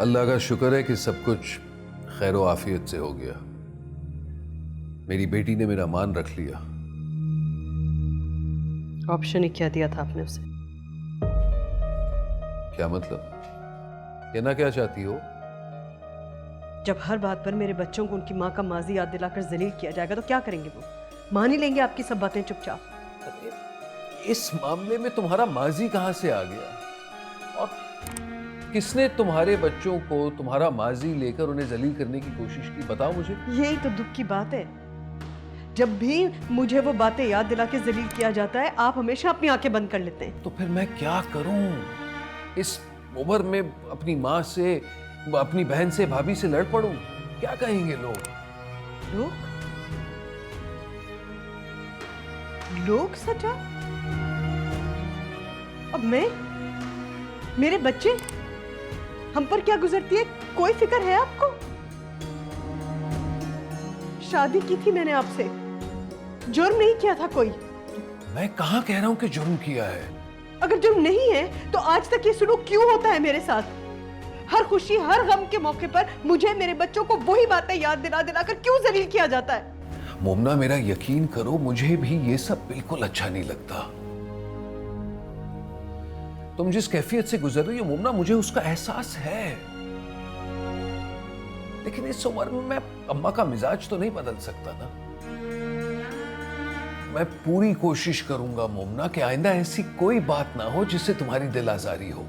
अल्लाह का शुक्र है कि सब कुछ खैर आफियत से हो गया। मेरी बेटी ने मेरा मान रख लिया। ऑप्शन ही क्या दिया था आपने उसे? क्या मतलब? कहना क्या चाहती हो? जब हर बात पर मेरे बच्चों को उनकी माँ का माजी याद दिलाकर जलील किया जाएगा तो क्या करेंगे वो? मान ही लेंगे आपकी सब बातें चुपचाप? इस मामले में तुम्हारा माजी कहां से आ गया? और किसने तुम्हारे बच्चों को तुम्हारा माजी लेकर उन्हें जलील करने की कोशिश की? बताओ मुझे। यही तो दुख की बात है। जब भी मुझे वो बातें याद दिला के जलील किया जाता है, आप हमेशा अपनी आंखें बंद कर लेते हैं। तो फिर मैं क्या करूं? इस उम्र में अपनी माँ से, अपनी बहन से, भाभी से लड़ पड़ूं? क्या कहेंगे लोग? लोग? लोग सचा? अब मैं, मेरे बच्चे, हम पर क्या गुजरती है कोई फिक्र है आपको? शादी की थी मैंने आपसे, जुर्म नहीं किया था कोई। मैं कहां कह रहा हूं कि जुर्म किया है? अगर जुर्म नहीं है तो आज तक ये सुलूक क्यों होता है मेरे साथ? हर खुशी हर गम के मौके पर मुझे मेरे बच्चों को वही बातें याद दिला दिलाकर क्यों जलील किया जाता है? मोमना, मेरा यकीन करो, मुझे भी ये सब बिल्कुल अच्छा नहीं लगता। तुम जिस कैफियत से गुजर रही हो मोमना, मुझे उसका एहसास है। लेकिन इस उम्र में मैं अम्मा का मिजाज तो नहीं बदल सकता ना। मैं पूरी कोशिश करूंगा मोमना कि आइंदा ऐसी कोई बात ना हो जिससे तुम्हारी दिल आजारी हो।